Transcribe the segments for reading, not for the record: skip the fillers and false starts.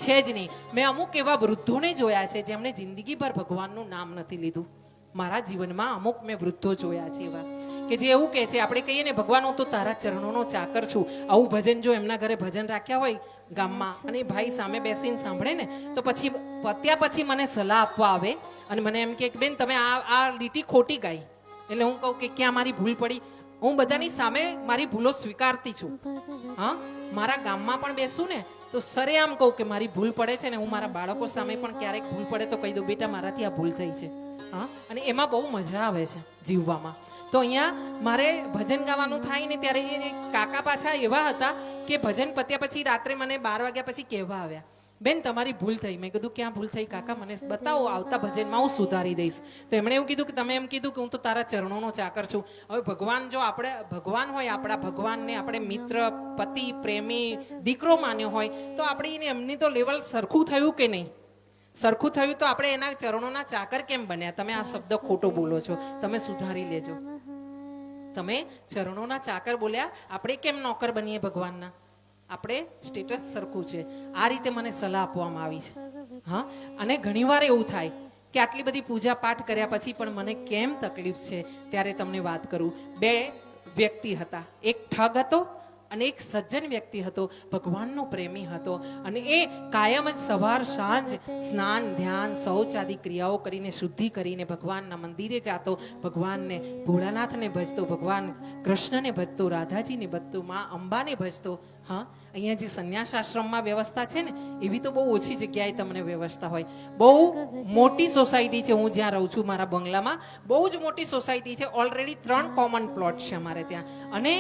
છે જ નહીં. મેં અમુક એવા વૃદ્ધોને જોયા છે જેમણે જિંદગીભર ભગવાનનું નામ નથી લીધું. મારા જીવનમાં અમુક મેં વૃદ્ધો જોયા છે એવા કે જે એવું કહે છે, આપણે કહીએ ને ભગવાન હું તો તારા ચરણોનો ચાકર છું, આવું ભજન જો એમના ઘરે ભજન રાખ્યા હોય ગામમાં અને ભાઈ સામે બેસીને સાંભળે ને તો પછી પત્યા પછી મને સલાહ આપવા આવે અને મને એમ કે બેન તમે આ લીટી ખોટી ગાઈ. એટલે હું કહું કે ક્યાં મારી ભૂલ પડી? હું બધાની સામે મારી ભૂલો સ્વીકારતી છું. હા, મારા ગામમાં પણ બેસું ને તો સરેઆમ કહું કે મારી ભૂલ પડે છે ને હું મારા બાળકો સામે પણ ક્યારેક ભૂલ પડે તો કહી દઉં બેટા મારાથી આ ભૂલ થઈ છે. હા, અને એમાં બહુ મજા આવે છે જીવવામાં. તો અહીંયા મારે ભજન ગાવાનું થાય ને ત્યારે એ કાકા પાછા એવા હતા કે ભજન પત્યા પછી રાત્રે મને 12 વાગ્યા પછી કહેવા આવ્યા, બેન તમારી ભૂલ થઈ. મેં કીધું ક્યાં ભૂલ થઈ કાકા, મને બતાવો, આવતા ભજનમાં હું સુધારી દઈશ. તો એમણે એવું કીધું કે તમે એમ કીધું કે હું તો તારા ચરણોનો ચાકર છું. હવે ભગવાન જો આપણે ભગવાન હોય, આપણા ભગવાનને આપણે મિત્ર, પતિ, પ્રેમી, દીકરો માન્યો હોય તો આપણે એમની તો લેવલ સરખું થયું કે નહીં? સરખું થયું તો આપણે એના ચરણોના ચાકર કેમ બન્યા? તમે આ શબ્દ ખોટો બોલો છો, તમે સુધારી લેજો. તમે ચરણોના ચાકર બોલ્યા, આપણે કેમ નોકર બનીએ ભગવાનના? આપણે સ્ટેટસ સરખું છે. આ રીતે મને સલાહ આપવામાં આવી છે. હા, અને ઘણીવાર એવું થાય કે આટલી બધી પૂજા પાઠ કર્યા પછી પણ મને કેમ તકલીફ છે, ત્યારે તમને વાત કરું. 2 વ્યક્તિ હતા, એક ઠગ હતો અને એક સજ્જન વ્યક્તિ હતો, ભગવાનનો પ્રેમી હતો. અને એ કાયમ જ સવાર સાંજ સ્નાન, ધ્યાન, શૌચ આદિ ક્રિયાઓ કરીને શુદ્ધિ કરીને ભગવાનના મંદિરે જાતો, ભગવાનને ભોળાનાથને ભજતો, ભગવાન કૃષ્ણને ભજતો, રાધાજીને ભજતો, માં અંબાને ભજતો. હા, અહીંયા જે સંન્યાસ આશ્રમમાં વ્યવસ્થા છે ને એવી તો બહુ ઓછી જગ્યાએ તમને વ્યવસ્થા હોય. બહુ મોટી સોસાયટી છે, હું જ્યાં રહું છું મારા બંગલામાં બહુ જ મોટી સોસાયટી છે. ઓલરેડી 3 કોમન પ્લોટ છે અમારે ત્યાં. અને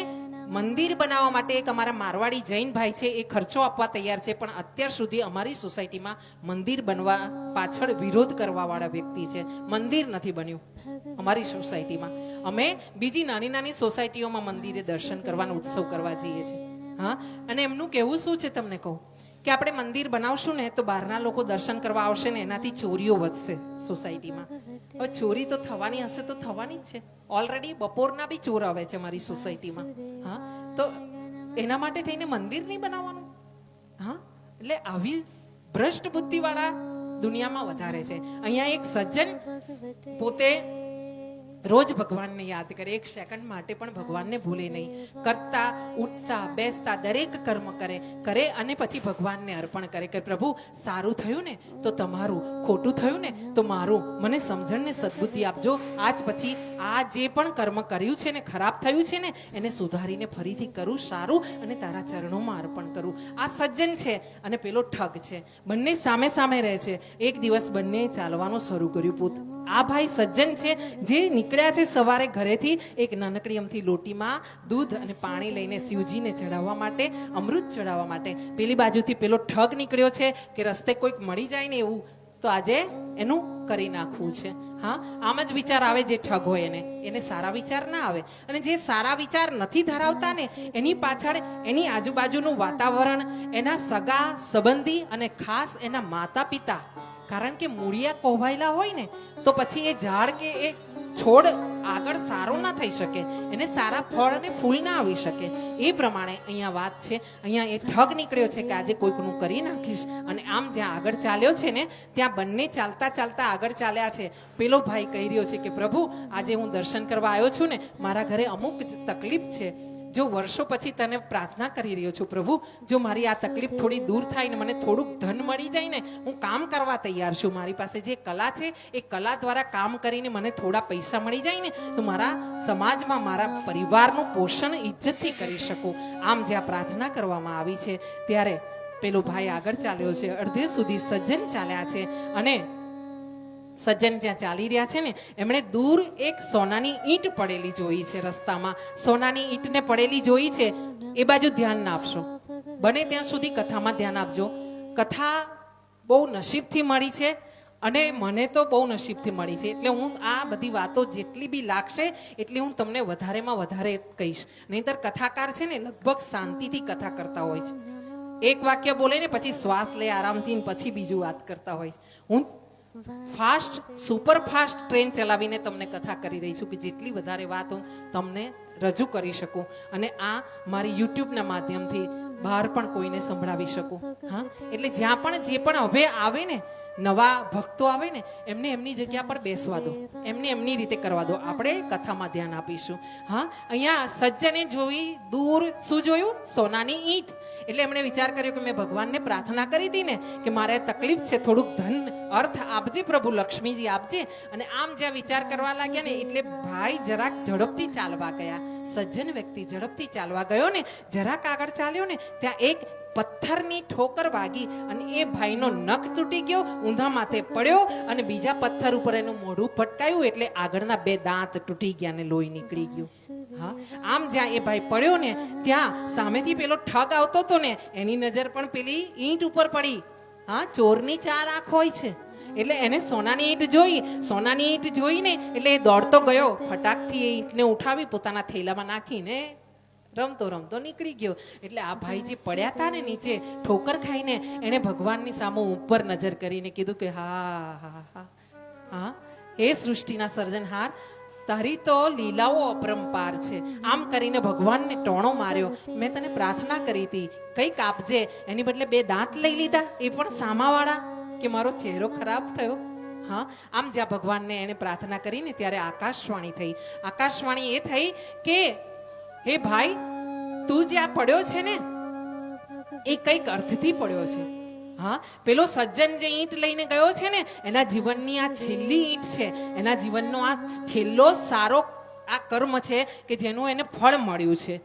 મંદિર બનાવવા માટે એક અમારા મારવાડી જૈન ભાઈ છે, એ ખર્ચો આપવા તૈયાર છે, પણ અત્યાર સુધી અમારી સોસાયટીમાં મંદિર બનવા પાછળ વિરોધ કરવા વાળા વ્યક્તિ છે. મંદિર નથી બન્યું અમારી સોસાયટીમાં. અમે બીજી નાની નાની સોસાયટીઓમાં મંદિરે દર્શન કરવાનો ઉત્સવ કરવા જઈએ છીએ. હા, અને એમનું કહેવું શું છે તમને કહું કે આપણે મંદિર બનાવશું ને તો બહારના લોકો દર્શન કરવા આવશે ને એનાથી ચોરીઓ વધશે સોસાયટીમાં. હવે ચોરી તો થવાની હશે તો થવાની જ છે. ઓલરેડી બપોરના બી ચોર આવે છે મારી સોસાયટીમાં. હા, તો એના માટે થઈને મંદિર નહીં બનાવવાનું? હા, એટલે આવી ભ્રષ્ટ બુદ્ધિવાળા દુનિયામાં વધારે છે. અહીંયા એક સજ્જન પોતે રોજ ભગવાનને યાદ કરે, 1 સેકન્ડ માટે પણ ભગવાનને ભૂલે નહીં. કરતા, ઉઠતા, બેસતા દરેક કર્મ કરે અને પછી ભગવાનને અર્પણ કરે કે પ્રભુ સારું થયું ને તો તમારું, ખોટું થયું ને તો મારું, મને સમજણ ને સદબુદ્ધિ આપજો. આજ પછી આ જે પણ કર્મ કર્યું છે ને, ખરાબ થયું છે ને, એને સુધારીને ફરીથી કરું સારું અને તારા ચરણોમાં અર્પણ કરું. આ સજ્જન છે અને પેલો ઠગ છે. બંને સામે સામે રહે છે. એક દિવસ બંને ચાલવાનું શરૂ કર્યું. આ ભાઈ સજ્જન છે જે નીકળ્યા છે સવારે ઘરેથી એક નાનકડી અમથી લોટીમાં દૂધ અને પાણી લઈને શિવજીને ચડાવવા માટે, અમૃત ચડાવવા માટે. પેલી બાજુથી પેલો ઠગ નીકળ્યો છે કે રસ્તે કોઈક મળી જાય ને એવું તો આજે એનું કરી નાખવું છે. હા, આમ જ વિચાર આવે જે ઠગ હોય એને સારા વિચાર ના આવે. અને જે સારા વિચાર નથી ધરાવતા ને એની પાછળ એની આજુબાજુનું વાતાવરણ, એના સગા સંબંધી અને ખાસ એના માતા પિતા, કારણ કે મૂળિયા કોવાયેલા હોય ને તો પછી એ ઝાડ કે એ છોડ આગળ સારો ના થઈ શકે, એને સારા ફળ અને ફૂલ ના આવી શકે. એ પ્રમાણે અહીંયા વાત છે. અહીંયા એ ઠગ નીકળ્યો છે કે આજે કોઈકનું કરી નાખીશ. અને આમ જ્યાં આગળ ચાલ્યો છે ને ત્યાં બંને ચાલતા ચાલતા આગળ ચાલ્યા છે. પેલો ભાઈ કહી રહ્યો છે કે પ્રભુ આજે હું દર્શન કરવા આવ્યો છું ને, મારા ઘરે અમુક જ તકલીફ છે. જો વર્ષો પછી તને પ્રાર્થના કરી રહ્યો છું પ્રભુ, જો મારી આ તકલીફ થોડી દૂર થાય ને મને થોડુંક ધન મળી જાય ને, હું કામ કરવા તૈયાર છું. મારી પાસે જે કલા છે એ કલા દ્વારા કામ કરીને મને થોડા પૈસા મળી જાય ને તો મારા સમાજમાં મારા પરિવારનું પોષણ ઇજ્જતથી કરી શકું. આમ જ્યાં પ્રાર્થના કરવામાં આવી છે ત્યારે પેલો ભાઈ આગળ ચાલ્યો છે. અડધે સુધી સજ્જન ચાલ્યા છે અને સજ્જન જ્યાં ચાલી રહ્યા છે ને એમણે દૂર એક સોનાની ઈંટ પડેલી જોઈ છે. રસ્તામાં સોનાની ઈંટને પડેલી જોઈ છે. એ બાજુ ધ્યાન ના આપશો, બને ત્યાં સુધી કથામાં ધ્યાન આપજો. કથા બહુ નસીબથી મળી છે અને મને તો બહુ નસીબથી મળી છે. એટલે હું આ બધી વાતો જેટલી બી લાગશે એટલી હું તમને વધારેમાં વધારે કહીશ. નહીંતર કથાકાર છે ને લગભગ શાંતિથી કથા કરતા હોય છે. એક વાક્ય બોલે ને પછી શ્વાસ લે આરામથી, પછી બીજું વાત કરતા હોય છે. હું ફાસ્ટ, સુપર ફાસ્ટ ટ્રેન ચલાવીને તમને કથા કરી રહી છું કે જેટલી વધારે વાત હું તમને રજૂ કરી શકું. અને આ મારી યુટ્યુબના માધ્યમથી બહાર પણ કોઈને સંભળાવી શકું. હા, એટલે જ્યાં પણ જે પણ હવે આવે ને નવા ભક્તો આવે ને એમને એમની જગ્યા પર બેસવા દો, એમને એમની રીતે કરવા દો. આપણે કથામાં ધ્યાન આપીશું. હા, અહીંયા સજ્જને જોઈ દૂર શું જોયું? સોનાની ઈંટ. એટલે એમણે વિચાર કર્યો કે મેં ભગવાનને પ્રાર્થના કરી હતી ને કે મારે તકલીફ છે, થોડુંક ધન અર્થ આપજે પ્રભુ, લક્ષ્મીજી આપજે. અને આમ જ્યાં વિચાર કરવા લાગ્યા ને એટલે ભાઈ જરાક ઝડપથી ચાલવા ગયા. સજ્જન વ્યક્તિ ઝડપથી ચાલવા ગયો ને જરાક આગળ ચાલ્યો ને ત્યાં એક પથ્થરની ઠોકર વાગી અને એ ભાઈનો નખ તૂટી ગયો, ઊંધા માથે પડ્યો અને બીજા પથ્થર ઉપર એનું મોઢું પટકાયું એટલે આગળના 2 દાંત તૂટી ગયા ને લોહી નીકળી ગયું. હા, આમ જ્યાં એ ભાઈ પડ્યો ને ત્યાં સામેથી પેલો ઠગ આવતો હતો ને એની નજર પણ પેલી ઈંટ ઉપર પડી. હા, ચોરની 4 આંખ હોય છે એટલે એને સોનાની ઈંટ જોઈને એટલે એ દોડતો ગયો, ફટાકથી એ ઈંટને ઉઠાવી પોતાના થેલામાં નાખીને રમતો નીકળી ગયો. એટલે આ ભાઈ જે પડ્યા હતા ને નીચે ઠોકર ખાઈને એને ભગવાનની સામે ઉપર નજર કરીને કીધું કે હા હા હા હા, હે સૃષ્ટિના સર્જનહાર, તારી તો લીલાઓ અપરંપાર છે. આમ કરીને ભગવાનને ટોણો માર્યો. મેં તને પ્રાર્થના કરી હતી કંઈક આપજે, એની બદલે 2 દાંત લઈ લીધા, એ પણ સામાવાળા, કે મારો ચહેરો ખરાબ થયો. હા, આમ જ્યાં ભગવાનને એને પ્રાર્થના કરીને ત્યારે આકાશવાણી થઈ. આકાશવાણી એ થઈ કે હે ભાઈ, તું જે આ પડ્યો છે ને એ કઈક અર્થથી પડ્યો છે. હા, પેલો સજ્જન જે ઈંટ લઈને ગયો છે ને એના જીવનની આ છેલ્લી ઈંટ છે, એના જીવનનો આ છેલ્લો સારો આ કર્મ છે કે જેનું એને ફળ મળ્યું છે.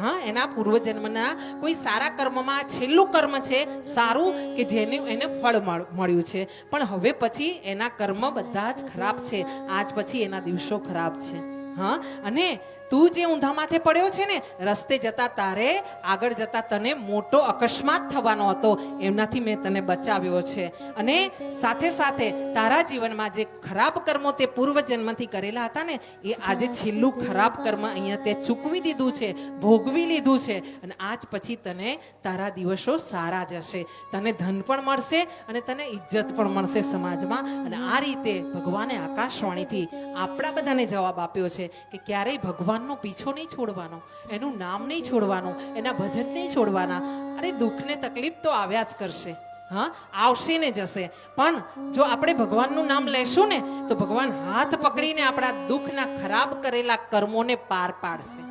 હા, એના પૂર્વજન્મના કોઈ સારા કર્મમાં આ છેલ્લું કર્મ છે સારું કે જેને એને ફળ મળ્યું છે. પણ હવે પછી એના કર્મ બધા જ ખરાબ છે, આજ પછી એના દિવસો ખરાબ છે. હા, અને તું જે ઊંધા માથે પડ્યો છે ને રસ્તે જતા તારે આગળ જતા તને મોટો અકસ્માત થવાનો હતો, એમનાથી મેં તને બચાવ્યો છે. અને સાથે સાથે તારા જીવનમાં જે ખરાબ કર્મો તે પૂર્વજન્મથી કરેલા હતા ને એ આજે છેલ્લું ખરાબ કર્મ અહીંયા તે ચૂકવી દીધું છે, ભોગવી લીધું છે. અને આજ પછી તને તારા દિવસો સારા જશે, તને ધન પણ મળશે અને તને ઇજ્જત પણ મળશે સમાજમાં. અને આ રીતે ભગવાને આકાશવાણીથી આપણા બધાને જવાબ આપ્યો છે કે ક્યારેય ભગવાનનો પીછો નહીં છોડવાનો, એનું નામ નહીં છોડવાનું, એના ભજન નહીં છોડવાના. અરે દુઃખ ને તકલીફ તો આવ્યા જ કરશે, હા, આવશે ને જશે, પણ જો આપણે ભગવાનનું નામ લેશું ને તો ભગવાન હાથ પકડીને આપણા દુઃખના ખરાબ કરેલા કર્મોને પાર પાડશે.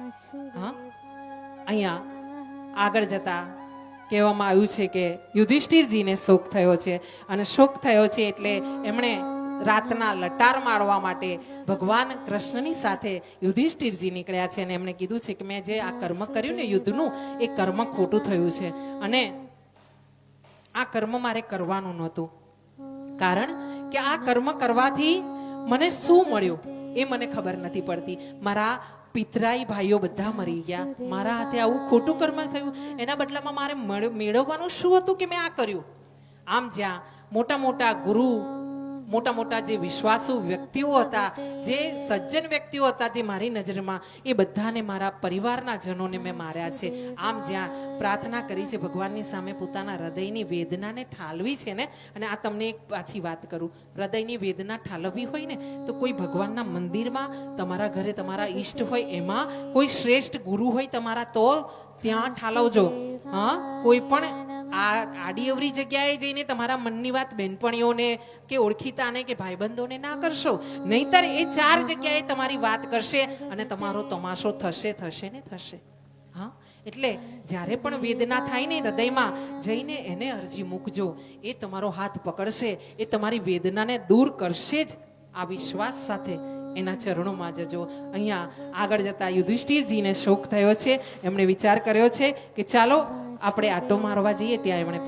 હા, અહીંયા આગળ જતા કહેવામાં આવ્યું છે કે યુધિષ્ઠિરજીને શોક થયો છે અને શોક થયો છે એટલે એમણે રાતના લટાર મારવા માટે ભગવાન કૃષ્ણની સાથે યુધિષ્ઠિરજી નીકળ્યા છે અને એમણે કીધું છે કે મેં જે આ કર્મ કર્યું ને યુદ્ધનું એ કર્મ ખોટું થયું છે અને આ કર્મ મારે કરવાનું નહોતું, કારણ કે આ કર્મ કરવાથી મને શું મળ્યું એ મને ખબર નથી પડતી. મારા પિતરાઈ ભાઈઓ બધા મરી ગયા, મારા હાથે આવું ખોટું કર્મ થયું, એના બદલામાં મારે મેળવવાનું શું હતું કે મેં આ કર્યું. આમ જ્યાં મોટા મોટા ગુરુ, મોટા મોટા જે વિશ્વાસુ વ્યક્તિઓ હતા, જે સજ્જન વ્યક્તિઓ હતા જે મારી નજરમાં, એ બધાને મારા પરિવારના જનોને મેં માર્યા છે. આમ જ્યાં પ્રાર્થના કરી છે ભગવાનની સામે, પોતાના હૃદયની વેદનાને ઠાલવી છે ને. અને આ તમને એક પાછી વાત કરું, હૃદયની વેદના ઠાલવવી હોય ને તો કોઈ ભગવાનના મંદિરમાં, તમારા ઘરે તમારા ઈષ્ટ હોય એમાં કોઈ શ્રેષ્ઠ ગુરુ હોય તમારા તો ત્યાં ઠાલવજો. હા, કોઈ પણ આડી અવરી જગ્યાએ જઈને તમારા મનની વાત બેનપણીઓને કે ઓળખીતાને કે ભાઈબંધોને ના કરશો, નહીતર એ 4 જગ્યાએ તમારી વાત કરશે અને તમારો તમાશો થશે ને થશે. હા, એટલે જ્યારે પણ વેદના થાય ને હૃદયમાં જઈને એને અરજી મૂકજો, એ તમારો હાથ પકડશે, એ તમારી વેદનાને દૂર કરશે જ. આ વિશ્વાસ સાથે એના ચરણોમાં જજો. અહીંયા આગળ જતા યુધિષ્ઠિરજીને શોક થયો છે, એમણે વિચાર કર્યો છે કે ચાલો આપણે આટો મારવા જઈએ. ત્યાં એમણે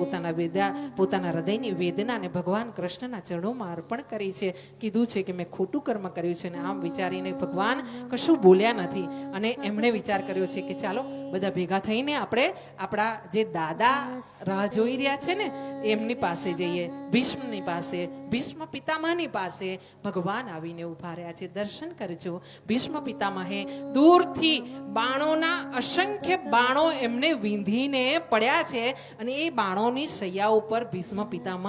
પોતાના હૃદયની વેદનાને ભગવાન કૃષ્ણના ચરણોમાં અર્પણ કરી છે. કીધું છે કે મેં ખોટું કર્મ કર્યું છે. અને આમ વિચારીને ભગવાન કશું બોલ્યા નથી અને એમણે વિચાર કર્યો છે કે ચાલો બધા ભેગા થઈને આપણે આપણા જે દાદા રાહ જોઈ રહ્યા છે ને એમની પાસે જઈએ, ભીષ્મની પાસે, ભીષ્મ પિતામહની પાસે. ભગવાન આવીને ઉભા રહ્યા છે, દર્શન કરજો. ભીષ્મ પિતામહે દૂરથી બાણોના અસંખ્ય બાણો એમને વીંધીને પડ્યા છે અને એ બાણોની શૈયા ઉપર ભીષ્મ પિતામહ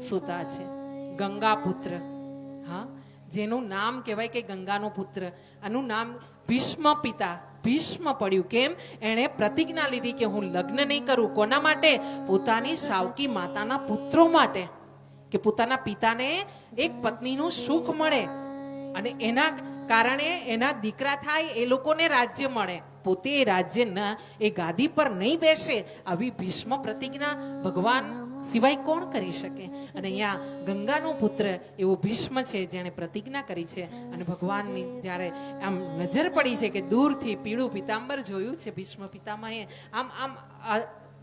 સૂતા છે. ગંગા પુત્ર, હા, જેનું નામ કહેવાય કે ગંગાનો પુત્ર, આનું નામ ભીષ્મ પિતા ભીષ્મ પડ્યું. કેમ? એણે પ્રતિજ્ઞા લીધી કે હું લગ્ન નહીં કરું. કોના માટે? પોતાની સાવકી માતાના પુત્રો માટે, કે પોતાના પિતાને એક પત્નીનું સુખ મળે અને એના કારણે એના દીકરા થાય, એ લોકોને રાજ્ય મળે, પોતે એ રાજ્યના એ ગાદી પર નહીં બેસે. આવી ભીષ્મ પ્રતિજ્ઞા ભગવાન સિવાય કોણ કરી શકે? અને અહીંયા ગંગાનો પુત્ર એવો ભીષ્મ છે જેણે પ્રતિજ્ઞા કરી છે. અને ભગવાનની જ્યારે આમ નજર પડી છે કે દૂરથી પીળું પિતાંબર જોયું છે ભીષ્મ પિતામહે, આમ આમ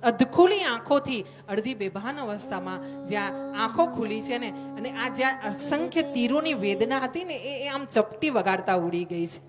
અધખુલી આંખોથી, અડધી બેભાન અવસ્થામાં જ્યાં આંખો ખુલી છે ને, અને આ જ્યાં અસંખ્ય તીરોની વેદના હતી ને, એ આમ ચપટી વગાડતા ઉડી ગઈ છે.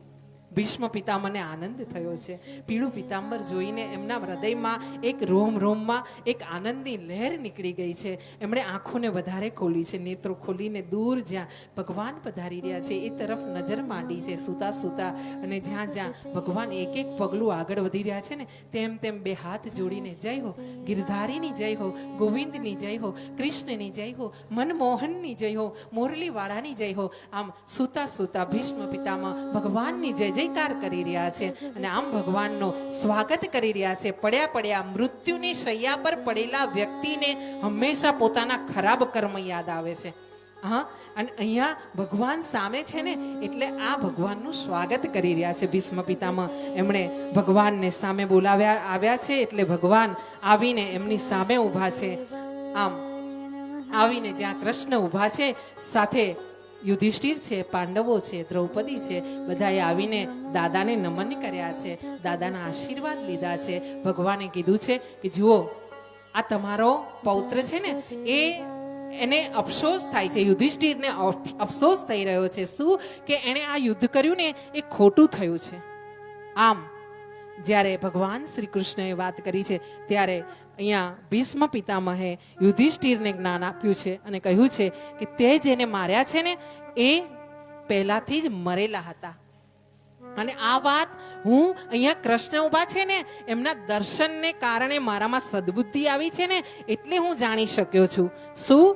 ભીષ્મ પિતામને આનંદ થયો છે. પીળું પિતાંબર જોઈને એમના હૃદયમાં એક રોમ રોમમાં એક આનંદની લહેર નીકળી ગઈ છે. એમણે આંખોને વધારે ખોલી છે, નેત્રો ખોલીને દૂર જ્યાં ભગવાન પધારી રહ્યા છે એ તરફ નજર માંડી છે, સૂતા સૂતા. અને જ્યાં જ્યાં ભગવાન એક એક પગલું આગળ વધી રહ્યા છે ને, તેમ તેમ બે હાથ જોડીને જય હો ગિરધારીની જય હો, ગોવિંદની જય હો, કૃષ્ણની જય હો, મનમોહનની જય હો, મોરલીવાળાની જય હો, આમ સૂતા સૂતા ભીષ્મ પિતામાં ભગવાનની જય જયકાર કરી રહ્યા છે. અને આમ ભગવાનનો સ્વાગત કરી રહ્યા છે. પડ્યા પડ્યા મૃત્યુની શૈયા પર પડેલા વ્યક્તિને હંમેશા પોતાના ખરાબ કર્મ યાદ આવે છે. હા, અને અહીંયા ભગવાન સામે છે ને, એટલે આ ભગવાનનું સ્વાગત કરી રહ્યા છે ભીષ્મ પિતામહ. એમણે ભગવાનને સામે આવ્યા છે, એટલે ભગવાન આવીને એમની સામે ઊભા છે. આમ આવીને જ્યાં કૃષ્ણ ઊભા છે, સાથે યુધિષ્ઠિર છે, પાંડવો છે, દ્રૌપદી છે, બધાએ આવીને દાદાને નમન કર્યા છે, દાદાના આશીર્વાદ લીધા છે. ભગવાને કીધું છે કે જુઓ, આ તમારો પૌત્ર છે ને, એને અફસોસ થાય છે, યુધિષ્ઠિરને અફસોસ થઈ રહ્યો છે. શું? કે એણે આ યુદ્ધ કર્યું ને એ ખોટું થયું છે. આમ જ્યારે ભગવાન શ્રી કૃષ્ણએ વાત કરી છે, ત્યારે અહીંયા ભીષ્મ પિતામહે યુધિષ્ઠિરને જ્ઞાન આપ્યું છે અને કહ્યું છે કે તે જેને માર્યા છે ને, એ પહેલાથી જ મરેલા હતા. અને આ વાત હું અહીંયા કૃષ્ણ ઉભા છે ને, એમના દર્શનને કારણે મારામાં સદબુદ્ધિ આવી છે ને, એટલે હું જાણી શક્યો છું. શું?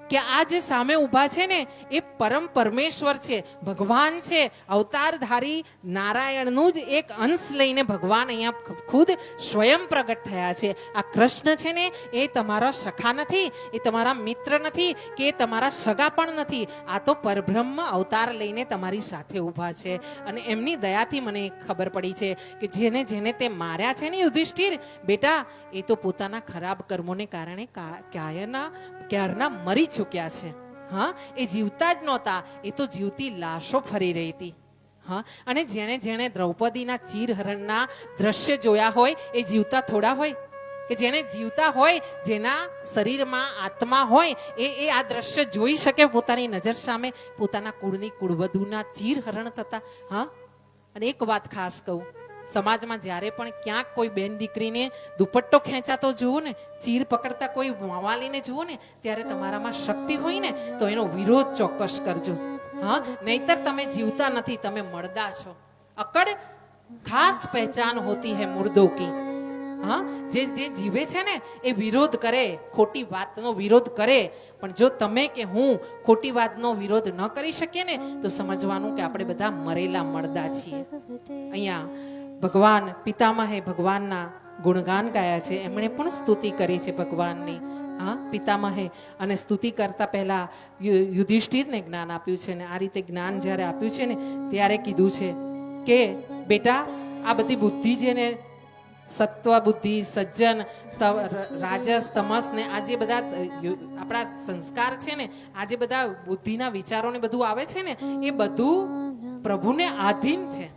કે આ જે સામે ઊભા છે ને, એ પરમ પરમેશ્વર છે, ભગવાન છે, અવતારધારી નારાયણનું જ એક અંશ લઈને ભગવાન અહીંયા ખુદ સ્વયં પ્રગટ થયા છે. આ કૃષ્ણ છે ને, એ તમારા સખા નથી, એ તમારા મિત્ર નથી, કે એ તમારા સગા પણ નથી. આ તો પરબ્રહ્મ અવતાર લઈને તમારી સાથે ઊભા છે. અને એમની દયાથી મને ખબર પડી છે કે જેને જેને તે માર્યા છે ને યુધિષ્ઠિર બેટા, એ તો પોતાના ખરાબ કર્મોને કારણે ક્યારના મરી ચૂક્યા છે. હા, એ જીવતા જ નહોતા, એ તો જીવતી લાશો ફરી રહી હતી. હા, અને જેણે જેણે દ્રૌપદીના ચીરહરણના દ્રશ્ય જોયા હોય, એ જીવતા થોડા હોય? કે જેણે જીવતા હોય, જેના શરીરમાં આત્મા હોય, એ આ દ્રશ્ય જોઈ શકે પોતાની નજર સામે, પોતાના કુળની કુળવધુના ચીરહરણ થતા. હા, અને એક વાત ખાસ કહું, સમાજમાં જ્યારે પણ ક્યાંક કોઈ બેન દીકરીને દુપટ્ટો ખેંચાતો જુઓ ને, ચીર પકડતા કોઈ માવાલીને જુઓ ને, ત્યારે તમારામાં શક્તિ હોય ને, તો એનો વિરોધ ચોક્કસ કરજો. હા, નહીતર તમે જીવતા નથી, તમે મરદા છો. અકડ ખાસ પહેચાન હોતી હૈ મુર્દો કી. હા, જે જીવે છે ને, એ વિરોધ કરે, ખોટી વાતનો વિરોધ કરે. પણ જો તમે કે હું ખોટી વાતનો વિરોધ ન કરી શકીએ ને, તો સમજવાનું કે આપણે બધા મરેલા મરદા છીએ. અહીંયા ભગવાન પિતામહે ભગવાનના ગુણગાન ગાયા છે, એમણે પણ સ્તુતિ કરી છે ભગવાનની. હા, પિતામહે. અને સ્તુતિ કરતા પહેલા યુધિષ્ઠિરને જ્ઞાન આપ્યું છે. ને આ રીતે જ્ઞાન જ્યારે આપ્યું છે ને, ત્યારે કીધું છે કે બેટા, આ બધી બુદ્ધિ જેને સત્વ બુદ્ધિ, સજ્જન, રાજસ, તમસ ને આ જે બધા આપણા સંસ્કાર છે ને, આ જે બધા બુદ્ધિના વિચારો ને બધું આવે છે ને, એ બધું પ્રભુને આધીન છે.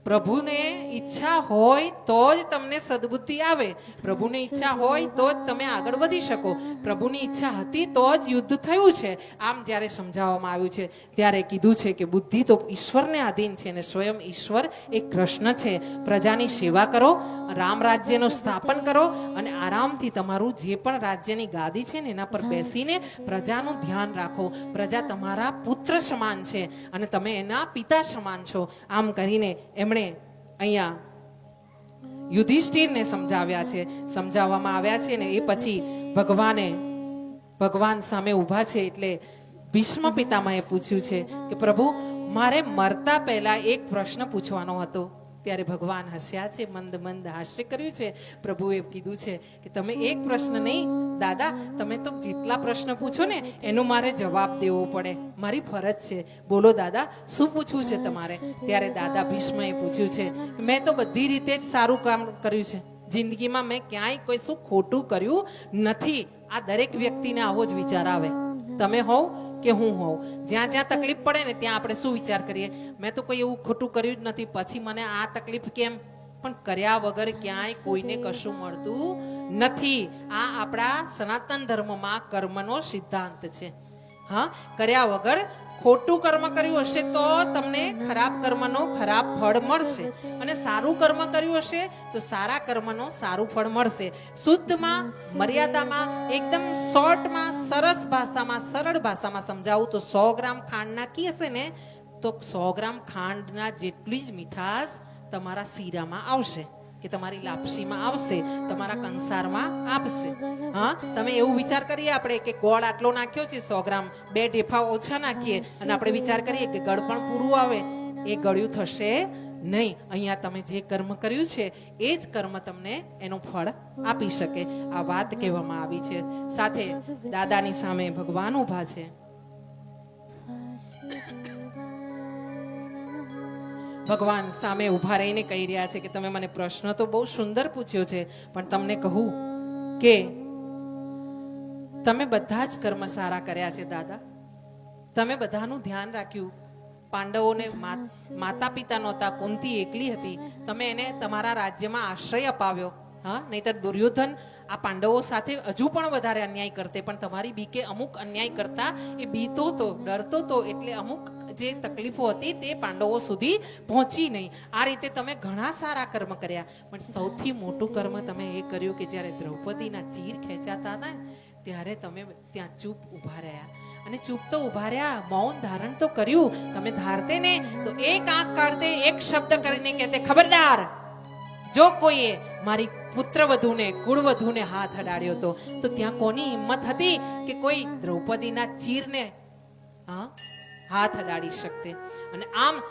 પ્રભુને ઈચ્છા હોય તો જ તમને સદબુદ્ધિ આવે, પ્રભુને ઈચ્છા હોય તો જ તમે આગળ વધી શકો. પ્રભુની ઈચ્છા હતી તો જ યુદ્ધ થયું છે. આમ જ્યારે સમજાવવામાં આવ્યું છે, ત્યારે કીધું છે કે બુદ્ધિ તો ઈશ્વરને આધીન છે, ને સ્વયં ઈશ્વર એ કૃષ્ણ છે. પ્રજાની સેવા કરો, રામ રાજ્યનું સ્થાપન કરો, અને આરામથી તમારું જે પણ રાજ્યની ગાદી છે ને, એના પર બેસીને પ્રજાનું ધ્યાન રાખો. પ્રજા તમારા પુત્ર સમાન છે અને તમે એના પિતા સમાન છો. આમ કરીને એમણે અહીંયા યુધિષ્ઠિરને સમજાવવામાં આવ્યા છે ને. એ પછી ભગવાન સામે ઊભા છે, એટલે ભીષ્મ પિતામહે પૂછ્યું છે કે પ્રભુ, મારે મરતા પહેલા એક પ્રશ્ન પૂછવાનો હતો. ત્યારે ભગવાન હસ્યા છે, મંદ મંદ હાસ્ય કર્યું છે. પ્રભુએ કીધું છે કે તમે એક પ્રશ્ન નહીં દાદા, તમે તો જેટલા પ્રશ્ન પૂછો ને એનો મારે જવાબ દેવો પડે, મારી ફરજ છે. બોલો દાદા, શું પૂછવું છે તમારે? ત્યારે દાદા ભીષ્મએ પૂછ્યું છે, મેં તો બધી રીતે જ સારું કામ કર્યું છે, જિંદગીમાં મેં ક્યાંય કોઈ શું ખોટું કર્યું નથી. આ દરેક વ્યક્તિને આવો જ વિચાર આવે, તમે હોવ કે હું હોઉં, જ્યાં જ્યાં તકલીફ પડે ને ત્યાં આપણે શું વિચાર કરીએ, મેં તો કોઈ એવું ખોટું કર્યું જ નથી, પછી મને આ તકલીફ કેમ? પણ કર્યા વગર ક્યાંય કોઈને કશું મળતું નથી. આ આપણા સનાતન ધર્મમાં કર્મનો સિદ્ધાંત છે. હા, કર્યા વગર ખોટું કર્મ કર્યું હશે તો તમને ખરાબ કર્મનો ખરાબ ફળ મળશે, અને સારું કર્મ કર્યું હશે તો સારા કર્મનો સારું ફળ મળશે. શુદ્ધમાં, મર્યાદામાં, એકદમ શોર્ટમાં, સરસ ભાષામાં, સરળ ભાષામાં સમજાવું તો 100 ગ્રામ ખાંડ નાખી હશે ને તો 100 ગ્રામ ખાંડના જેટલી જ મીઠાશ તમારા શીરામાં આવશે, કે તમારી લાપસીમાં આવશે, તમારા કંસારમાં આપશે. હા, તમે એવું વિચાર કરીએ આપણે કે ગોળ આટલો નાખ્યો છે 100 ગ્રામ, 2 ઢેફા ઓછા નાખીએ અને આપણે વિચાર કરીએ કે ગળ પણ પૂરું આવે, એ ગળ્યું થશે નહીં. અહીંયા તમે જે કર્મ કર્યું છે એ જ કર્મ તમને એનું ફળ આપી શકે. આ વાત કહેવામાં આવી છે. સાથે દાદાની સામે ભગવાન ઊભા છે. ભગવાન સામે ઊભા રહીને કહી રહ્યા છે કે તમે મને પ્રશ્ન તો બહુ સુંદર પૂછ્યો છે, પણ તમને કહું કે તમે બધા જ કર્મ સારા કર્યા છે દાદા. તમે બધાનું ધ્યાન રાખ્યું. પાંડવોને માતા પિતા નહોતા, કુંતી એકલી હતી, તમે એને તમારા રાજ્યમાં આશ્રય અપાવ્યો. હા, નહીતર દુર્યોધન આ પાંડવો સાથે હજુ પણ વધારે અન્યાય કરતે, પણ તમારી બીકે અમુક અન્યાય કરતા એ બીતો તો, ડરતો તો, એટલે અમુક જે તકલીફો હતી તે પાંડવો સુધી પહોંચી નહીં. આ રીતે તમે ઘણા સારા કર્મ કર્યા, પણ સૌથી મોટું કર્મ તમે એ કર્યું કે જ્યારે દ્રૌપદીના ચીર ખેંચાતા હતા ત્યારે તમે ત્યાં ચૂપ ઊભા રહ્યા. અને ચૂપ તો ઊભા રહ્યા, મૌન ધારણ તો કર્યું. તમે ધારતે ને તો એક આંખ કાઢતે, એક શબ્દ કરીને કહેતે, ખબરદાર, જો કોઈએ મારી પુત્રવધૂને, કુળવધૂને હાથ અડાડ્યો તો ત્યાં કોની હિંમત હતી કે કોઈ દ્રૌપદીના ચીરને હાથ અડાડી શકતે? અને આમ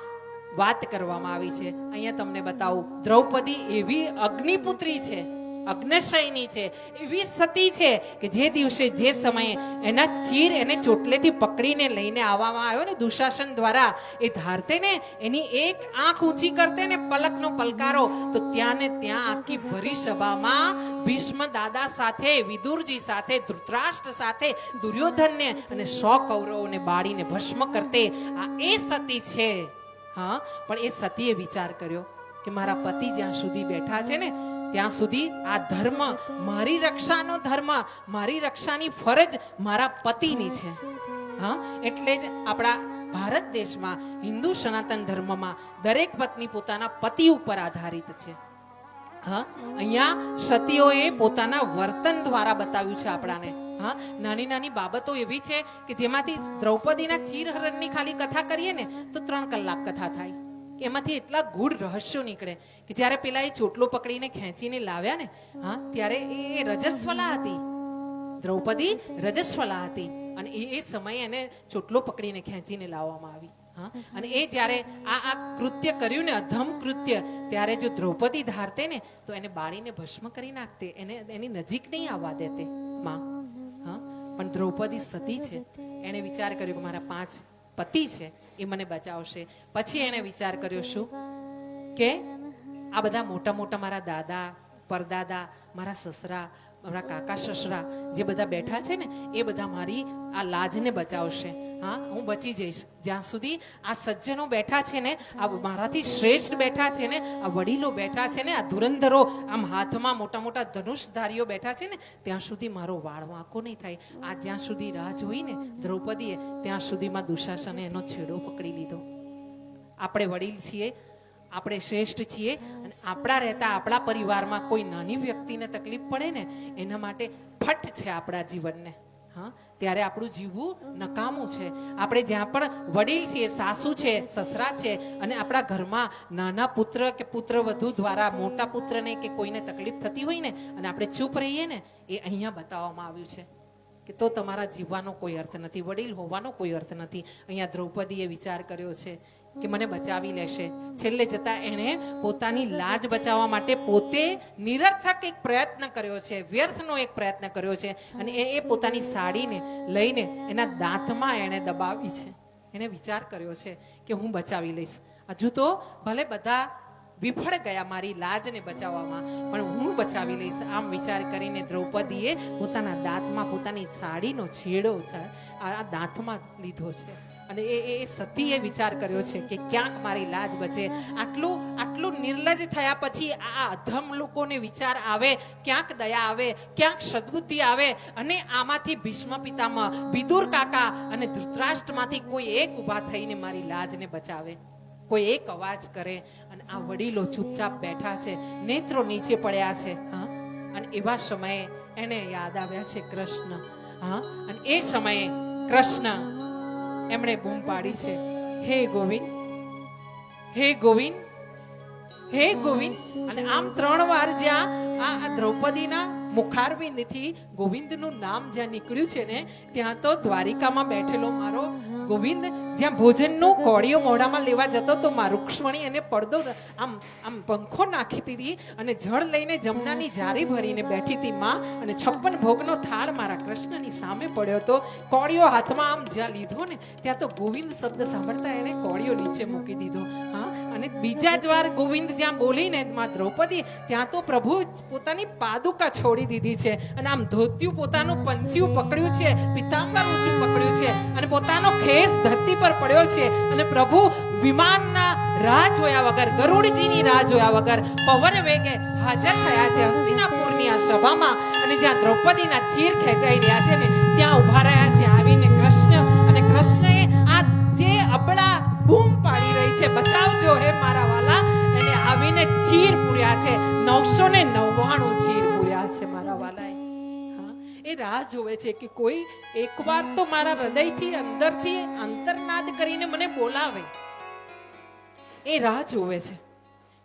વાત કરવામાં આવી છે. અહીંયા તમને બતાવું, દ્રૌપદી એવી અગ્નિપુત્રી છે, અગ્નશયની છે, એવી સતી છે કે જે દિવસે જે સમયે એના ચીર એને ચોટલેથી પકડીને લઈને આવવામાં આવ્યો ને દુશાસન દ્વારા, એ ધારતે ને એની એક આંખ ઊંચી કરતે ને પલકનો પલકારો, તો ત્યાં ને ત્યાં આખી ભરી સભામાં ભીષ્મ દાદા સાથે, વિદુરજી સાથે, ધૃતરાષ્ટ્ર સાથે, દુર્યોધનને અને 100 કૌરવોને બાળીને ભસ્મ કરતે આ એ સતી છે. હા, પણ એ સતીએ વિચાર કર્યો કે મારા પતિ જ્યાં સુધી બેઠા છે ને ત્યાં સુધી આ ધર્મ, મારી રક્ષાનો ધર્મ, મારી રક્ષાની ફરજ મારા પતિની છે. હા, એટલે જ આપણા ભારત દેશમાં હિન્દુ સનાતન ધર્મમાં દરેક પત્ની પોતાના પતિ ઉપર આધારિત છે. હા, અહીંયા સતીઓએ પોતાના વર્તન દ્વારા બતાવ્યું છે આપણાને. હા, નાની નાની બાબતો એવી છે કે જેમાંથી દ્રૌપદીના ચીરહરણની ખાલી કથા કરીએ ને તો 3 કલાક કથા થાય. એમાંથી એટલા ગૂઢ રહસ્યો નીકળે કે જ્યારે પેલા એ ચોટલો પકડીને ખેંચીને લાવ્યા ને, હા, ત્યારે એ રજસ્વલા હતી, દ્રૌપદી રજસ્વલા હતી, અને એ સમયે એને ચોટલો પકડીને ખેંચીને લાવવામાં આવી. હા, અને એ જ્યારે આ કૃત્ય કર્યું ને, અધમ કૃત્ય, ત્યારે જો દ્રૌપદી ધારતે ને તો એને બાળીને ભસ્મ કરી નાખતે, એને એની નજીક નહીં આવવા દેતે માં. હા, પણ દ્રૌપદી સતી છે, એને વિચાર કર્યો કે મારા 5 પતિ છે, એ મને બચાવશે. પછી એને વિચાર કર્યો શું કે આ બધા મોટા મોટા મારા દાદા, પરદાદા, મારા સસરા, મારા કાકા સસરા જે બધા બેઠા છે ને એ બધા મારી આ લાજને બચાવશે. હા, હું બચી જઈશ. જ્યાં સુધી આ સજ્જનો બેઠા છે ને, આ મારાથી શ્રેષ્ઠ બેઠા છે ને, આ વડીલો બેઠા છે ને, આ ધુરંધરો આમ હાથમાં મોટા મોટા ધનુષધારીઓ બેઠા છે ને, ત્યાં સુધી મારો વાળ વાંકો નહીં થાય. આ જ્યાં સુધી રાહ જોઈ ને દ્રૌપદીએ, ત્યાં સુધીમાં દુશાસને એનો છેડો પકડી લીધો. આપણે વડીલ છીએ, આપણે શ્રેષ્ઠ છીએ, અને આપણા રહેતા આપણા પરિવારમાં કોઈ નાની વ્યક્તિને તકલીફ પડે ને એના માટે ફટ છે આપણા જીવનને. હા, ત્યારે આપણું જીવવું નકામું છે. આપણે જ્યાં પણ વડીલ છીએ, સાસુ છે, સસરા છે, અને આપણા ઘરમાં નાના પુત્ર કે પુત્રવધુ દ્વારા મોટા પુત્રને કે કોઈને તકલીફ થતી હોય ને અને આપણે ચૂપ રહીએ ને, એ અહીંયા બતાવવામાં આવ્યું છે કે કે તો તમારા જીવવાનો કોઈ અર્થ નથી, વડીલ હોવાનો કોઈ અર્થ નથી. અહીંયા દ્રૌપદીએ વિચાર કર્યો છે કે મને બચાવી લેશે. છેલ્લે જતા એણે પોતાની લાજ બચાવવા માટે પોતે નિરર્થક એક પ્રયત્ન કર્યો છે, વ્યર્થનો એક પ્રયત્ન કર્યો છે. અને એ પોતાની સાડીને લઈને એના દાંતમાં એણે દબાવી છે. એણે વિચાર કર્યો છે કે હું બચાવી લઈશ. હજુ તો ભલે બધા વિફળ ગયા મારી લાજને બચાવવામાં, પણ હું બચાવી લઈશ. આમ વિચાર કરીને દ્રૌપદીએ પોતાના દાંતમાં પોતાની સાડીનો છેડો છે આ દાંતમાં લીધો છે. અને એ સતીએ વિચાર કર્યો છે કે ક્યાંક મારી લાજ બચે. આટલું નિર્લજ થયા પછી આ અધમ લોકોને વિચાર આવે, ક્યાંક દયા આવે, ક્યાંક સદબુદ્ધિ આવે, અને આમાંથી ભીષ્મ પિતામહ, વિદુર કાકા અને ધૃતરાષ્ટ્રમાંથી કોઈ એક ઊભા થઈને મારી લાજને બચાવે, કોઈ એક અવાજ કરે. અને આ વડીલો ચૂપચાપ બેઠા છે, નેત્રો નીચે પડ્યા છે. હા, અને એવા સમયે એને યાદ આવ્યા છે કૃષ્ણ. હા, અને એ સમયે કૃષ્ણ એમણે બૂમ પાડી છે, હે ગોવિંદ, હે ગોવિંદ, હે ગોવિંદ. અને આમ 3 વાર જ્યાં આ દ્રૌપદીના મુખારબિંદથી ગોવિંદનું નામ જ્યાં નીકળ્યું છે ને, ત્યાં તો દ્વારિકામાં બેઠેલો મારો ગોવિંદ જ્યાં ભોજનનું કોળીઓ મોઢામાં લેવા જતો તો માં રૂક્ષ્મણી એને પડદો આમ પંખો નાખી દીધી અને જળ લઈને જમનાની જારી ભરીને બેઠી હતી માં. અને 56 ભોગનો થાળ મારા કૃષ્ણની સામે પડ્યો હતો. કોળીઓ હાથમાં આમ જ્યાં લીધો ને ત્યાં તો ગોવિંદ શબ્દ સાંભળતા એને કોળીઓ નીચે મૂકી દીધો. હા, અને બીજા જ વાર ગોવિંદ જ્યાં બોલીને માં દ્રૌપદી, ત્યાં તો પ્રભુ પોતાની પાદુકા છોડી દીધી છે અને આમ ધોતિયું પોતાનું પંચ્યું પકડ્યું છે, પિતાંબર ઊંચું પકડ્યું છે અને પોતાનો ખેસ ધરતી પર પડ્યો છે. અને પ્રભુ વિમાનના રાહ જોયા વગર, ગરુડજીની રાહ જોયા વગર પવન વેગે હાજર થયા છે હસ્તિનાપુરની આ સભામાં. અને જ્યાં દ્રૌપદીના ચીર ખેંચાઈ રહ્યા છે ને ત્યાં ઉભા રહ્યા છે આવીને કૃષ્ણ. અને કૃષ્ણએ આ જે અબળા બૂમ પાડી રહી છે, બચાવજો હે મારા વાલા, એને આવીને ચીર પૂર્યા છે. 999 ચીર પૂર્યા છે મારા વાલાએ. એ રાહ જોવે છે કે કોઈ એકવાર તો મારા હૃદયથી અંદરથી અંતર્નાદ કરીને મને બોલાવે. એ રાહ જોવે છે.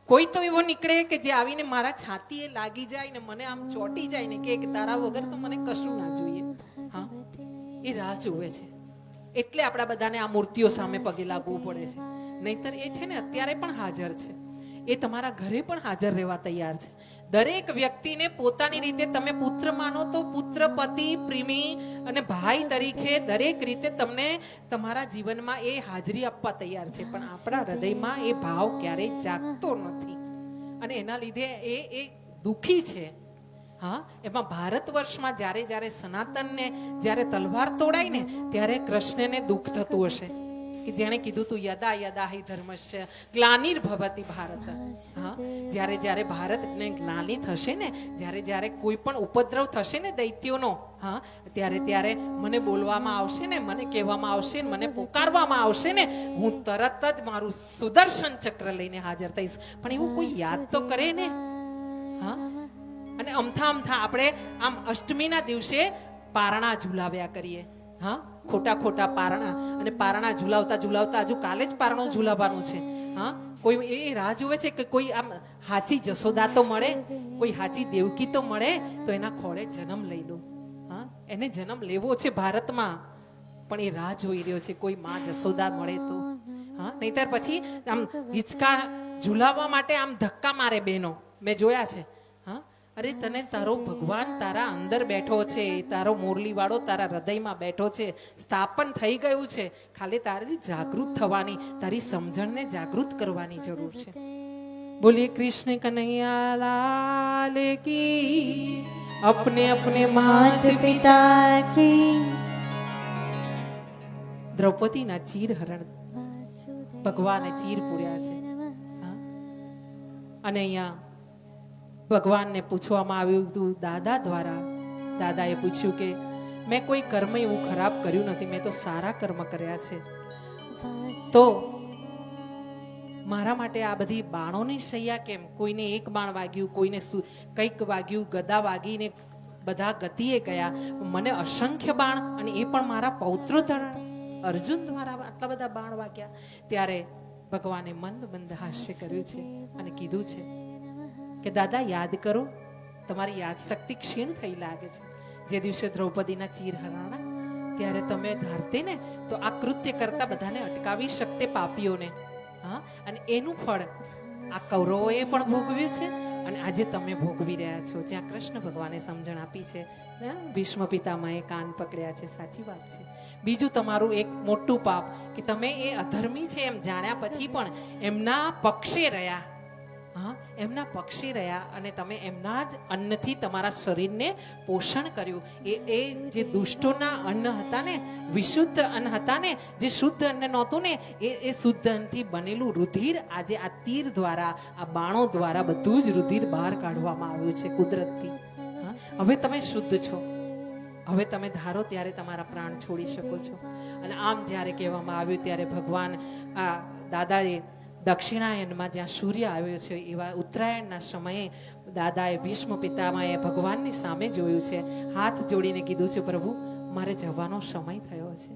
કોઈ તો એવો નીકળે કે જે આવીને મારા છાતીએ લાગી જાય ને મને આમ ચોટી જાય ને કે તારા વગર તો મને કશું ના જોઈએ. હા, એ રાહ જોવે છે. એટલે આપણા બધાને આ મૂર્તિઓ સામે પગે લાગવું પડે છે. નહીતર એ છે ને અત્યારે પણ હાજર છે. એ તમારા ઘરે પણ હાજર રહેવા તૈયાર છે. દરેક વ્યક્તિને પોતાની રીતે તમે પુત્ર માનો તો પુત્ર, પતિ, પ્રેમી અને ભાઈ તરીકે દરેક રીતે તમને તમારા જીવનમાં એ હાજરી આપવા તૈયાર છે. પણ આપણા હૃદયમાં એ ભાવ ક્યારેય જાગતો નથી અને એના લીધે એ દુખી છે. હા, એમાં ભારત વર્ષમાં જ્યારે સનાતનને જ્યારે તલવાર તોડાય ને ત્યારે કૃષ્ણને દુઃખ થતું હશે કે જેણે કીધું તું યદા યદા હિ ધર્મસ્ય ગ્લાનિર્ભવતિ ભારત. હા, જ્યારે ભારતને ગ્લાનિ થશે ને, જ્યારે કોઈ પણ ઉપદ્રવ થશે ને દૈત્યોનો, હા, ત્યારે મને બોલવામાં આવશે ને, મને કહેવામાં આવશે ને, મને પોકારવામાં આવશે ને, હું તરત જ મારું સુદર્શન ચક્ર લઈને હાજર થઈશ. પણ એવું કોઈ યાદ તો કરે ને. હા, અને અમથા આપણે આમ અષ્ટમીના દિવસે પારણા ઝુલાવ્યા કરીએ. હા, ખોટા પારણા. અને પારણા ઝુલાવતા હજુ કાલે જ પારણું ઝુલાવવાનું છે. હા, કોઈ એ રાહ જોવે છે કે કોઈ આમ હાચી જશોદા તો મળે, કોઈ હાચી દેવકી તો મળે તો એના ખોળે જન્મ લઈ લો. હા, એને જન્મ લેવો છે ભારતમાં, પણ એ રાહ જોઈ રહ્યો છે કોઈ માં જશોદા મળે તો. હા, નહીતર પછી આમ હિંચકા ઝુલાવવા માટે આમ ધક્કા મારે બહેનો, મેં જોયા છે. હા, અરે તને તારો ભગવાન તારા અંદર બેઠો છે, તારો મુરલી વાળો તારા હૃદયમાં બેઠો છે, સ્થાપન થઈ ગયું છે. ખાલી તારી જાગૃત થવાની, તારી સમજણને જાગૃત કરવાની જરૂર છે. બોલીએ કૃષ્ણ કનૈયા લાલ કી, अपने मात પિતા કી. દ્રૌપદીના ચીર હરણ ભગવાને ચીર પૂર્યા છે. અને અહીંયા ભગવાનને પૂછવામાં આવ્યું હતું દાદા દ્વારા. દાદાએ પૂછ્યું કે મેં કોઈ કર્મ એવું ખરાબ કર્યું નથી, મેં તો સારા કર્મ કર્યા છે. તો મારા માટે આ બધી બાણોની સૈયા કેમ? કોઈને 1 બાણ વાગ્યું, કોઈને કંઈક વાગ્યું, ગદા વાગીને બધા ગતિએ ગયા, મને અસંખ્ય બાણ, અને એ પણ મારા પૌત્રોધર અર્જુન દ્વારા આટલા બધા બાણ વાગ્યા. ત્યારે ભગવાને મંદ હાસ્ય કર્યું છે અને કીધું છે કે દાદા યાદ કરો, તમારી યાદ શક્તિ ક્ષીણ થઈ લાગે છે. જે દિવસે દ્રૌપદીના ચીર હરાણા ત્યારે તમે ધારતે ને તો આ કૃત્ય કરતા બધાને અટકાવી શકતે પાપીઓને. હા, અને એનું ફળ આ કૌરવોએ પણ ભોગવ્યું છે અને આજે તમે ભોગવી રહ્યા છો. જ્યાં કૃષ્ણ ભગવાને સમજણ આપી છે, ભીષ્મ પિતામહે કાન પકડ્યા છે, સાચી વાત છે. બીજું તમારું એક મોટું પાપ કે તમે એ અધર્મી છે એમ જાણ્યા પછી પણ એમના પક્ષે રહ્યા. હા, એમના પક્ષે રહ્યા અને તમે એમના જ અન્નથી તમારા શરીરને પોષણ કર્યું. એ જે દુષ્ટોના અન્ન હતા ને, વિશુદ્ધ અન્ન હતા ને, જે શુદ્ધ અન્ન નહોતું ને, એ શુદ્ધ અન્નથી બનેલું રુધિર આજે આ તીર દ્વારા, આ બાણો દ્વારા બધું જ રુધિર બહાર કાઢવામાં આવ્યું છે કુદરતથી. હા, હવે તમે શુદ્ધ છો. હવે તમે ધારો ત્યારે તમારા પ્રાણ છોડી શકો છો. અને આમ જ્યારે કહેવામાં આવ્યું ત્યારે ભગવાન આ દાદાએ દક્ષિણાયનમાં જ્યાં સૂર્ય આવ્યો છે એવા ઉત્તરાયણના સમયે દાદાએ ભીષ્મ પિતામહે ભગવાનની સામે જોયું છે, હાથ જોડીને કીધું છે, પ્રભુ મારે જવાનો સમય થયો છે,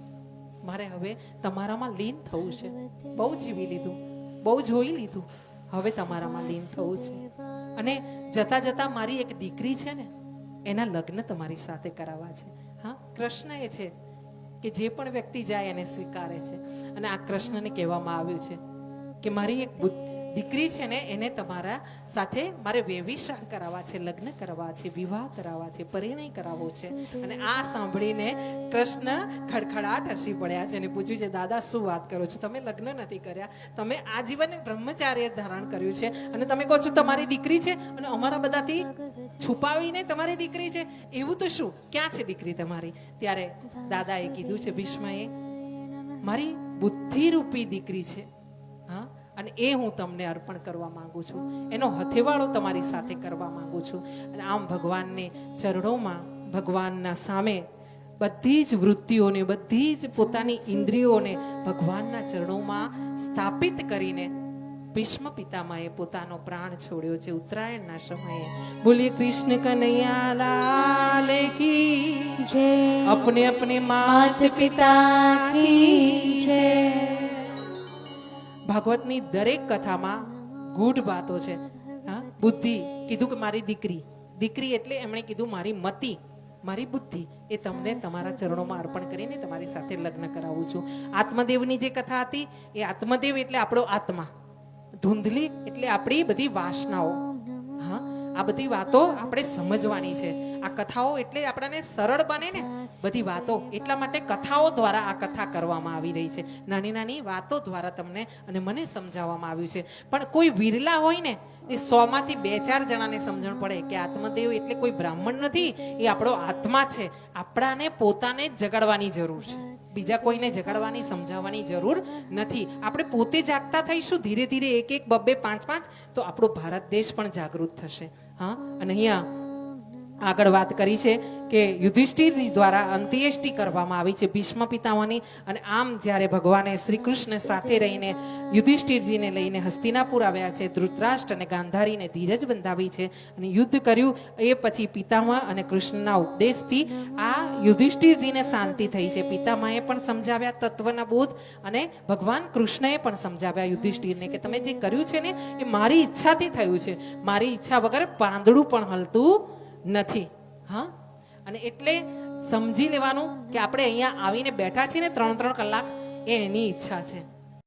મારે હવે તમારામાં લીન થવું છે. બહુ જીવી લીધું, બહુ જોઈ લીધું, હવે તમારામાં લીન થવું છે. અને જતા જતા મારી એક દીકરી છે ને, એના લગ્ન તમારી સાથે કરાવવા છે. હા, કૃષ્ણ એ છે કે જે પણ વ્યક્તિ જાય એને સ્વીકારે છે. અને આ કૃષ્ણને કહેવામાં આવ્યું છે કે મારી એક દીકરી છે ને, એને તમારા સાથે મારે વ્યભિચાર કરાવવા છે, લગ્ન કરાવવા છે, વિવાહ કરાવવા છે, પરિણય કરાવવો છે. અને આ સાંભળીને કૃષ્ણ ખડખડાટ હસી પડ્યા છે અને પૂછ્યું છે, દાદા શું વાત કરો છો, તમે લગ્ન નથી કર્યા, તમે આજીવન બ્રહ્મચાર્ય ધારણ કર્યું છે અને તમે કહો છો તમારી દીકરી છે અને અમારા બધાથી છુપાવીને તમારી દીકરી છે, એવું તો શું, ક્યાં છે દીકરી તમારી? ત્યારે દાદાએ કીધું છે, ભીષ્મએ મારી બુદ્ધિરૂપી દીકરી છે. હા, અને એ હું તમને અર્પણ કરવા માંગુ છું, એનો હથેવાળો તમારી સાથે કરવા માંગુ છું. અને આમ ભગવાનને ચરણોમાં, ભગવાનના સામે બધી જ વૃત્તિઓને, બધી જ પોતાની ઇન્દ્રિયોને ભગવાનના ચરણોમાં સ્થાપિત કરીને ભીષ્મ પિતામહે પોતાનો પ્રાણ છોડ્યો છે ઉત્તરાયણના સમયે. બોલીએ કૃષ્ણ કનૈયા લાલ કી જય, અપને અપને માત પિતા કી જય. ભાગવતની દરેક કથામાં ગૂઢ વાતો છે. હા, બુદ્ધિ કીધું કે મારી દીકરી, દીકરી એટલે એમણે કીધું મારી મતિ, મારી બુદ્ધિ એ તમને તમારા ચરણોમાં અર્પણ કરીને તમારી સાથે લગ્ન કરાવું છું. આત્મદેવની જે કથા હતી, એ આત્મદેવ એટલે આપણો આત્મા, ધૂંધલી એટલે આપણી બધી વાસનાઓ. હા, આ બધી વાતો આપણે સમજવાની છે. આ કથાઓ એટલે આપણને સરળ બને ને બધી વાતો, એટલા માટે કથાઓ દ્વારા આ કથા કરવામાં આવી રહી છે. નાની નાની વાતો દ્વારા તમને અને મને સમજાવવામાં આવ્યું છે. પણ કોઈ વિરલા હોય ને, એ 100માંથી 2-4 જણાને સમજણ પડે કે આત્મદેવ એટલે કોઈ બ્રાહ્મણ નથી, એ આપણો આત્મા છે. આપણાને પોતાને જ જગાડવાની જરૂર છે, બીજા કોઈને જગાડવાની, સમજાવવાની જરૂર નથી. આપણે પોતે જાગતા થઈશું ધીરે ધીરે, 1-1, 2-2, 5-5, તો આપણો ભારત દેશ પણ જાગૃત થશે. હા, અને અહીંયા આગળ વાત કરી છે કે યુધિષ્ઠિર દ્વારા અંત્યેષ્ટિ કરવામાં આવી છે ભીષ્મ પિતામહની. અને આમ જ્યારે ભગવાને શ્રી કૃષ્ણ સાથે રહીને યુધિષ્ઠિરજીને લઈને હસ્તિનાપુર આવ્યા છે, ધૃતરાષ્ટ્ર અને ગાંધારીને ધીરજ બંધાવી છે અને યુદ્ધ કર્યું. એ પછી પિતામહ અને કૃષ્ણના ઉપદેશથી આ યુધિષ્ઠિરજીને શાંતિ થઈ છે. પિતામહે પણ સમજાવ્યા તત્વના બોધ અને ભગવાન કૃષ્ણએ પણ સમજાવ્યા યુધિષ્ઠિરને કે તમે જે કર્યું છે ને એ મારી ઈચ્છાથી થયું છે, મારી ઈચ્છા વગર પાંદડું પણ હલતું નથી. હા, અને એટલે સમજી લેવાનું કે આપણે અહીંયા આવીને બેઠા છીએ ને 3-3 કલાક, એ એની ઈચ્છા છે.